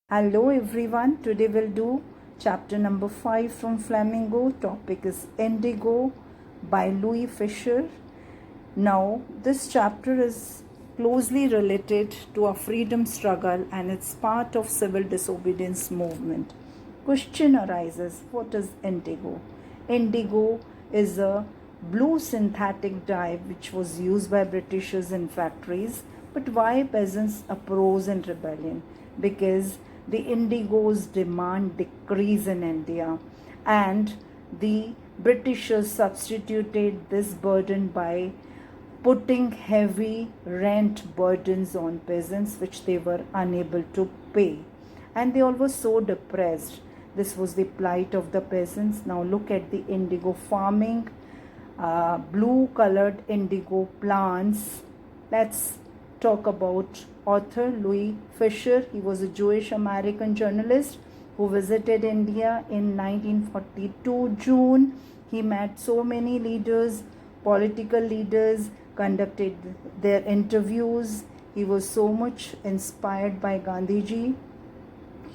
Hello everyone, today we'll do chapter number 5 from Flamingo. Topic is Indigo by Louis Fisher. Now, this chapter is closely related to our freedom struggle and it's part of civil disobedience movement. Question arises, what is indigo? Indigo is a blue synthetic dye which was used by Britishers in factories. But why peasants oppose and rebellion? Because the indigo's demand decrease in India, and the Britishers substituted this burden by putting heavy rent burdens on peasants which they were unable to pay, and they all were so depressed. This was the plight of the peasants. Now look at the indigo farming, blue colored indigo plants. Let's talk about author Louis Fisher. He was a Jewish American journalist who visited India in 1942 June. He met so many leaders, political leaders, conducted their interviews. He was so much inspired by Gandhiji.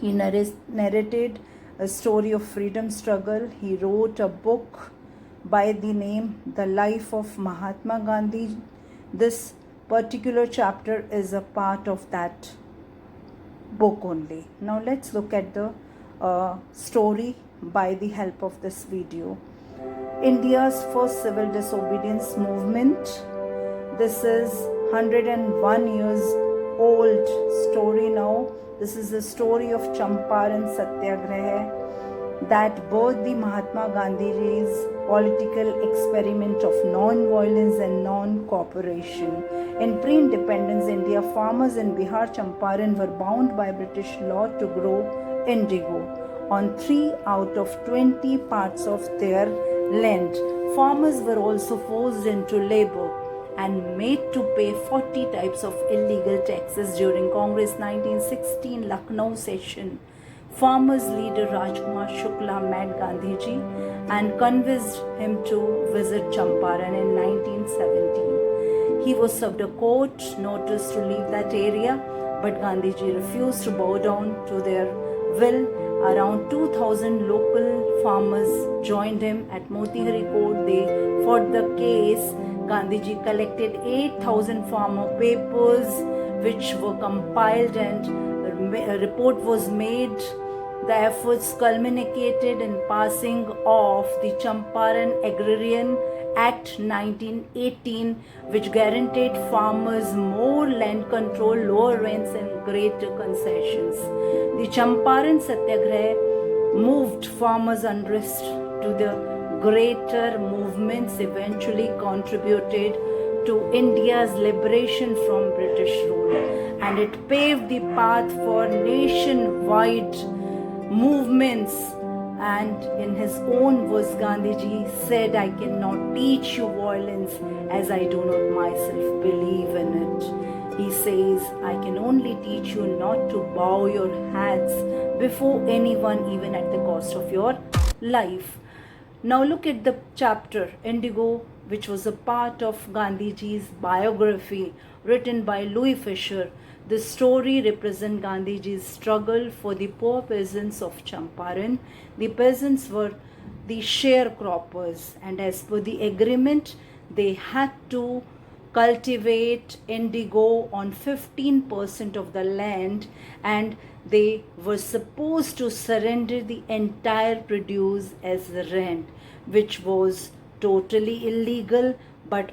He narrated a story of freedom struggle. He wrote a book by the name The Life of Mahatma Gandhi. This particular chapter is a part of that book only. Now let's look at the story by the help of this video. India's first civil disobedience movement. This is 101 years old story now. This is the story of Champaran Satyagraha that birthed the Mahatma Gandhi's political experiment of non-violence and non-cooperation. In pre-independence India, farmers in Bihar, Champaran were bound by British law to grow indigo on 3 out of 20 parts of their land. Farmers were also forced into labor and made to pay 40 types of illegal taxes during Congress 1916 Lucknow session. Farmers' leader Rajkumar Shukla met Gandhiji and convinced him to visit Champaran in 1917. He was served a court notice to leave that area, but Gandhiji refused to bow down to their will. Around 2,000 local farmers joined him at Motihari court. They fought the case. Gandhiji collected 8,000 farmer papers which were compiled and a report was made. The efforts culminated in passing of the Champaran Agrarian Act 1918, which guaranteed farmers more land control, lower rents and greater concessions. The Champaran Satyagraha moved farmers' unrest to the greater movements, eventually contributed to India's liberation from British rule, and it paved the path for nationwide movements. And in his own words, Gandhiji said, "I cannot teach you violence as I do not myself believe in it." He says, "I can only teach you not to bow your heads before anyone, even at the cost of your life." Now look at the chapter Indigo, which was a part of Gandhiji's biography written by Louis Fisher. The story represents Gandhiji's struggle for the poor peasants of Champaran. The peasants were the sharecroppers, and as per the agreement, they had to cultivate indigo on 15% of the land, and they were supposed to surrender the entire produce as rent, which was totally illegal, but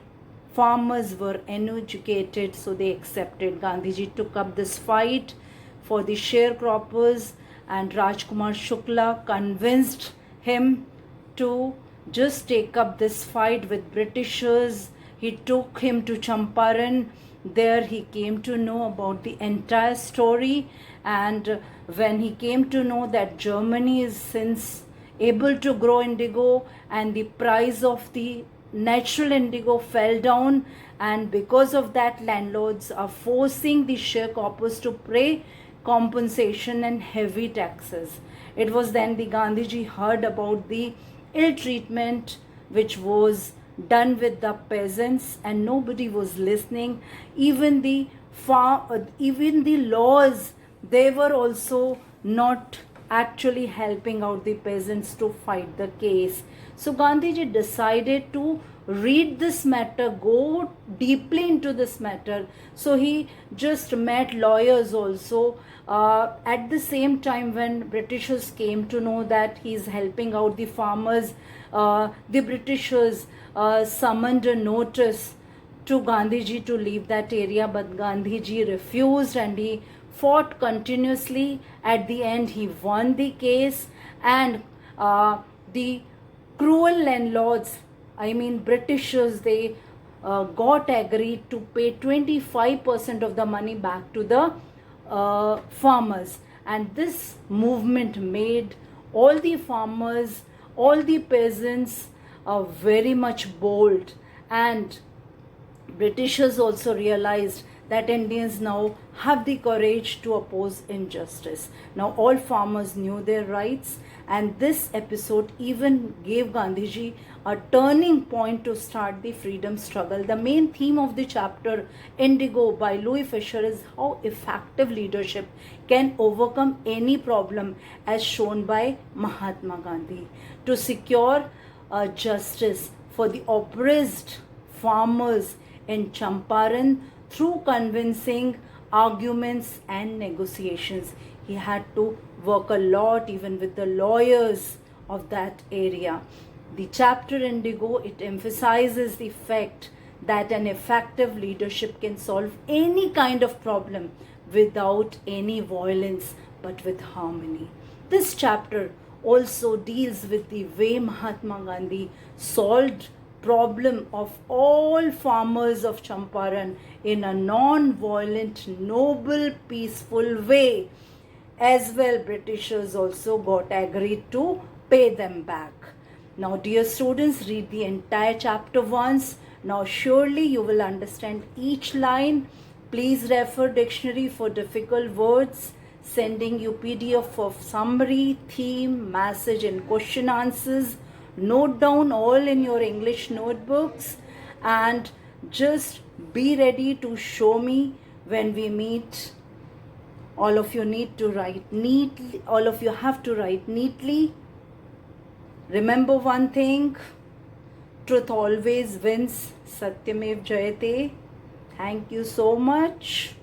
farmers were uneducated, so they accepted. Gandhiji took up this fight for the sharecroppers, and Rajkumar Shukla convinced him to just take up this fight with Britishers. He took him to Champaran. There he came to know about the entire story, and when he came to know that Germany is since able to grow indigo and the price of the natural indigo fell down, and because of that landlords are forcing the sharecroppers to pay compensation and heavy taxes. It was then the Gandhiji heard about the ill treatment which was done with the peasants, and nobody was listening. Even the laws, they were also not actually helping out the peasants to fight the case. So Gandhiji decided to read this matter, go deeply into this matter. So he just met lawyers also. At the same time, when Britishers came to know that he's helping out the farmers, the Britishers summoned a notice to Gandhiji to leave that area, but Gandhiji refused and he fought continuously. At the end, he won the case, and the cruel landlords, I mean Britishers, they got agreed to pay 25% of the money back to the farmers. And this movement made all the farmers, all the peasants very much bold, and Britishers also realized that Indians now have the courage to oppose injustice. Now all farmers knew their rights, and this episode even gave Gandhiji a turning point to start the freedom struggle. The main theme of the chapter Indigo by Louis Fisher is how effective leadership can overcome any problem, as shown by Mahatma Gandhi, to secure justice for the oppressed farmers in Champaran through convincing arguments and negotiations. He had to work a lot even with the lawyers of that area. The chapter Indigo, it emphasizes the fact that an effective leadership can solve any kind of problem without any violence but with harmony. This chapter also deals with the way Mahatma Gandhi solved problem of all farmers of Champaran in a non-violent, noble, peaceful way. As well, Britishers also got agreed to pay them back. Now, dear students, read the entire chapter once. Now, surely you will understand each line. Please refer dictionary for difficult words. Sending you PDF of summary, theme, message and question answers. Note down all in your English notebooks, and just be ready to show me when we meet. All of you need to write neatly. All of you have to write neatly. Remember one thing, truth always wins. Satyamev Jayate. Thank you so much.